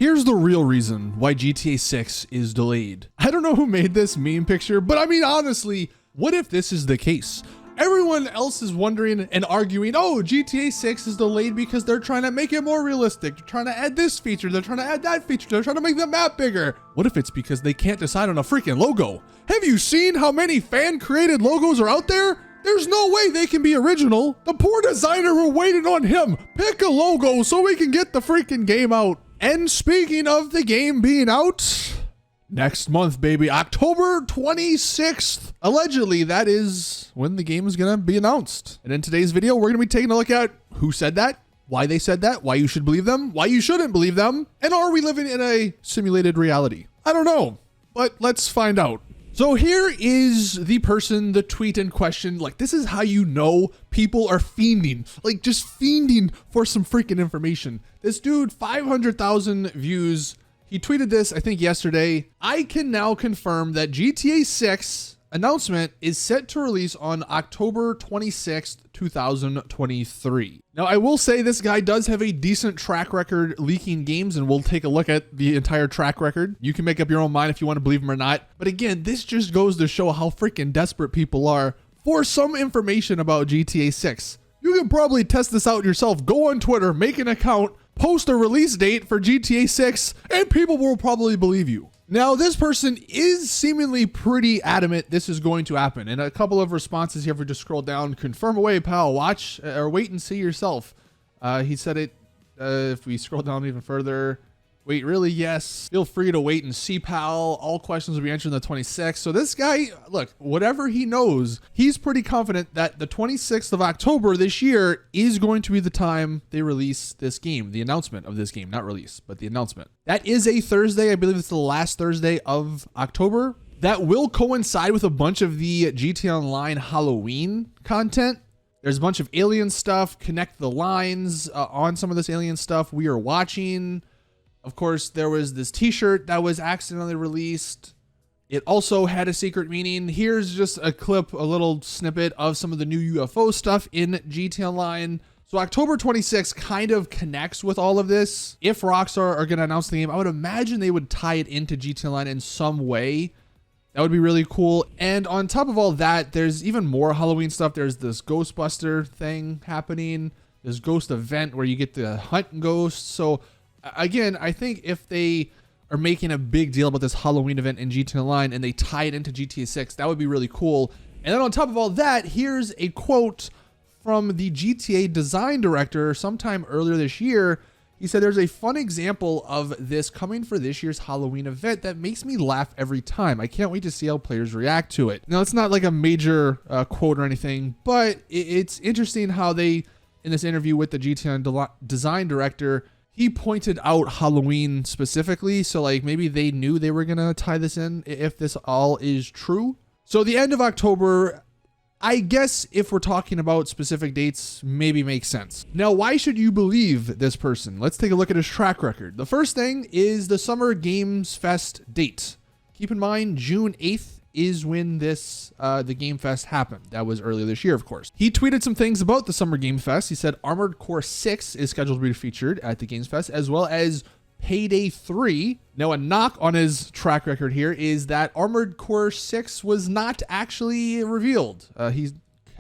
Here's the real reason why GTA 6 is delayed. I don't know who made this meme picture, but I mean, honestly, what if this is the case? Everyone else is wondering and arguing, oh, GTA 6 is delayed because they're trying to make it more realistic. They're trying to add this feature. They're trying to add that feature. They're trying to make the map bigger. What if it's because they can't decide on a freaking logo? Have you seen how many fan-created logos are out there? There's no way they can be original. The poor designer, we're waiting on him. Pick a logo so we can get the freaking game out. And speaking of the game being out, next month, baby, October 26th. Allegedly, that is when the game is gonna be announced. And in today's video, we're gonna be taking a look at who said that, why they said that, why you should believe them, why you shouldn't believe them, and are we living in a simulated reality? I don't know, but let's find out. So here is the person, the tweet in question. Like, this is how you know people are fiending, like just fiending for some freaking information. This dude, 500,000 views. He tweeted this, I think yesterday. I can now confirm that GTA 6 announcement is set to release on October 26th, 2023. Now, I will say this guy does have a decent track record leaking games, and we'll take a look at the entire track record. You can make up your own mind if you want to believe him or not. But again, this just goes to show how freaking desperate people are for some information about GTA 6. You can probably test this out yourself. Go on Twitter, make an account, post a release date for GTA 6, and people will probably believe you. Now, this person is seemingly pretty adamant this is going to happen. And a couple of responses here, if we just scroll down, confirm away, pal, watch or wait and see yourself. He said it, if we scroll down even further, wait, really? Yes. Feel free to wait and see, pal. All questions will be answered on the 26th. So this guy, look, whatever he knows, he's pretty confident that the 26th of October this year is going to be the time they release this game, the announcement of this game, not release, but the announcement. That is a Thursday. I believe it's the last Thursday of October. That will coincide with a bunch of the GTA Online Halloween content. There's a bunch of alien stuff, connect the lines on some of this alien stuff we are watching. Of course, there was this t-shirt that was accidentally released. It also had a secret meaning. Here's just a clip, a little snippet of some of the new UFO stuff in GTA Online. So October 26th kind of connects with all of this. If Rockstar are going to announce the game, I would imagine they would tie it into GTA Online in some way. That would be really cool. And on top of all that, there's even more Halloween stuff. There's this Ghostbuster thing happening. There's Ghost event where you get to hunt ghosts. So again, I think if they are making a big deal about this Halloween event in GTA Online and they tie it into GTA 6, that would be really cool. And then on top of all that, here's a quote from the GTA design director sometime earlier this year. He said, "There's a fun example of this coming for this year's Halloween event that makes me laugh every time. I can't wait to see how players react to it." Now, it's not like a major quote or anything, but it's interesting how they, in this interview with the GTA design director, he pointed out Halloween specifically. So like maybe they knew they were going to tie this in if this all is true. So the end of October, I guess if we're talking about specific dates, maybe makes sense. Now, why should you believe this person? Let's take a look at his track record. The first thing is the Summer Games Fest date. Keep in mind, June 8th is when this the Game Fest happened. That was earlier this year, of course. He tweeted some things about the Summer Game Fest. He said Armored Core 6 is scheduled to be featured at the Games Fest, as well as Payday 3. Now, a knock on his track record here is that Armored Core 6 was not actually revealed. He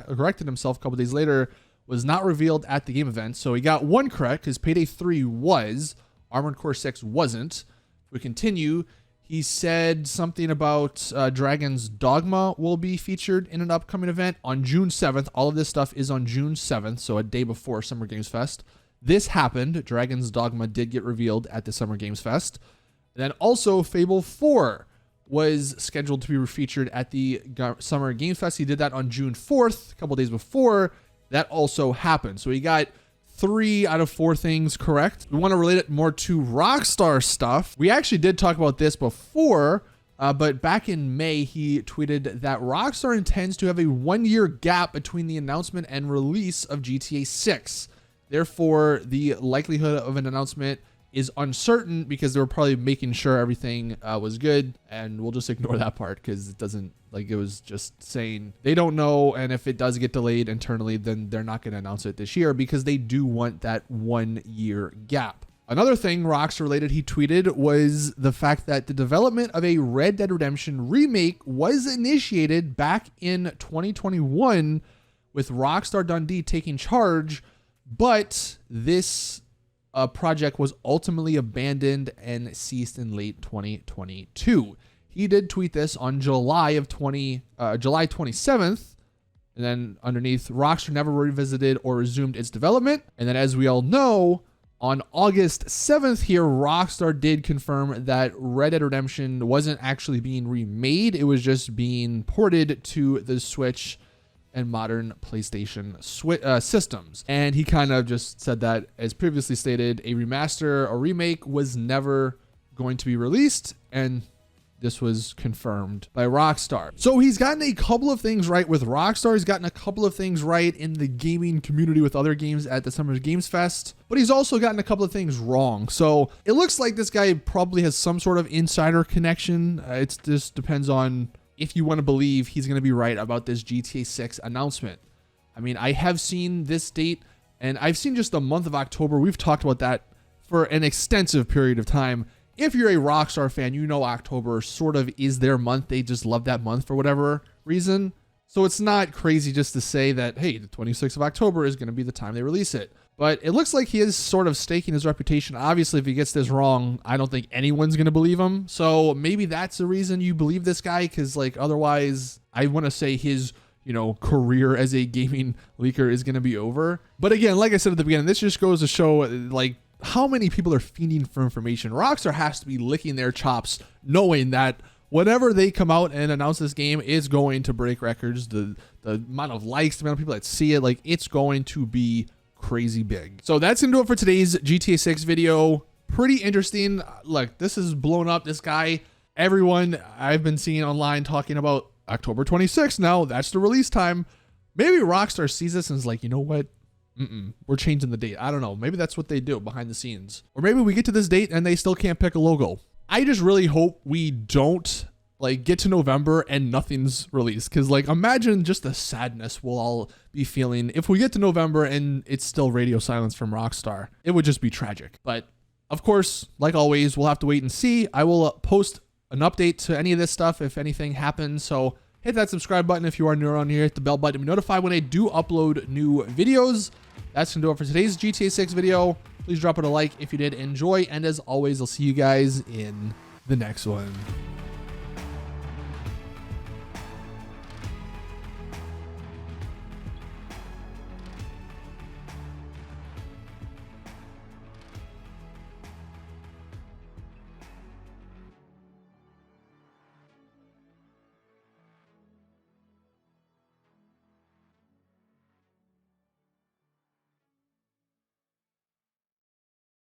corrected himself a couple days later, was not revealed at the game event. So he got one correct, because Payday 3 was, Armored Core 6 wasn't. If we continue, he said something about Dragon's Dogma will be featured in an upcoming event on June 7th. All of this stuff is on June 7th, so a day before Summer Games Fest. This happened. Dragon's Dogma did get revealed at the Summer Games Fest. And then also Fable 4 was scheduled to be featured at the Summer Games Fest. He did that on June 4th, a couple days before. That also happened. So he got 3 out of 4 things correct. We want to relate it more to Rockstar stuff. We actually did talk about this before, but back in May, he tweeted that Rockstar intends to have a 1-year gap between the announcement and release of GTA 6. Therefore, the likelihood of an announcement is uncertain because they were probably making sure everything was good, and we'll just ignore that part because it doesn't, like, it was just saying they don't know, and if it does get delayed internally, then they're not going to announce it this year because they do want that 1-year gap. Another thing Rockstar related he tweeted was the fact that the development of a Red Dead Redemption remake was initiated back in 2021 with Rockstar Dundee taking charge, but this project was ultimately abandoned and ceased in late 2022. He did tweet this on July 27th, and then underneath, Rockstar never revisited or resumed its development. And then, as we all know, on August 7th here, Rockstar did confirm that Red Dead Redemption wasn't actually being remade. It was just being ported to the Switch and modern PlayStation systems. And he kind of just said that, as previously stated, a remaster or remake was never going to be released, and this was confirmed by Rockstar. So he's gotten a couple of things right with Rockstar. He's gotten a couple of things right in the gaming community with other games at the Summer Games Fest, but he's also gotten a couple of things wrong. So it looks like this guy probably has some sort of insider connection. It just depends on if you want to believe he's going to be right about this GTA 6 announcement. I mean, I have seen this date, and I've seen just the month of October. We've talked about that for an extensive period of time. If you're a Rockstar fan, you know October sort of is their month. They just love that month for whatever reason. So it's not crazy just to say that, hey, the 26th of October is going to be the time they release it. But it looks like he is sort of staking his reputation. Obviously, if he gets this wrong, I don't think anyone's going to believe him. So maybe that's the reason you believe this guy, because like otherwise, I want to say his career as a gaming leaker is going to be over. But again, like I said at the beginning, this just goes to show like how many people are fiending for information. Rockstar has to be licking their chops knowing that whenever they come out and announce this game is going to break records. The amount of likes, the amount of people that see it, like it's going to be crazy big. So that's gonna do it for today's GTA 6 video. Pretty interesting. Look, this is blown up. This guy, everyone I've been seeing online talking about October 26th now. That's the release time. Maybe Rockstar sees this and is like, you know what? We're changing the date. I don't know. Maybe that's what they do behind the scenes. Or maybe we get to this date and they still can't pick a logo. I just really hope we don't get to November and nothing's released. Because imagine just the sadness we'll all be feeling if we get to November and it's still radio silence from Rockstar. It would just be tragic. But of course, like always, we'll have to wait and see. I will post an update to any of this stuff if anything happens. So hit that subscribe button if you are new around here. Hit the bell button to be notified when I do upload new videos. That's going to do it for today's GTA 6 video. Please drop it a like if you did enjoy. And as always, I'll see you guys in the next one.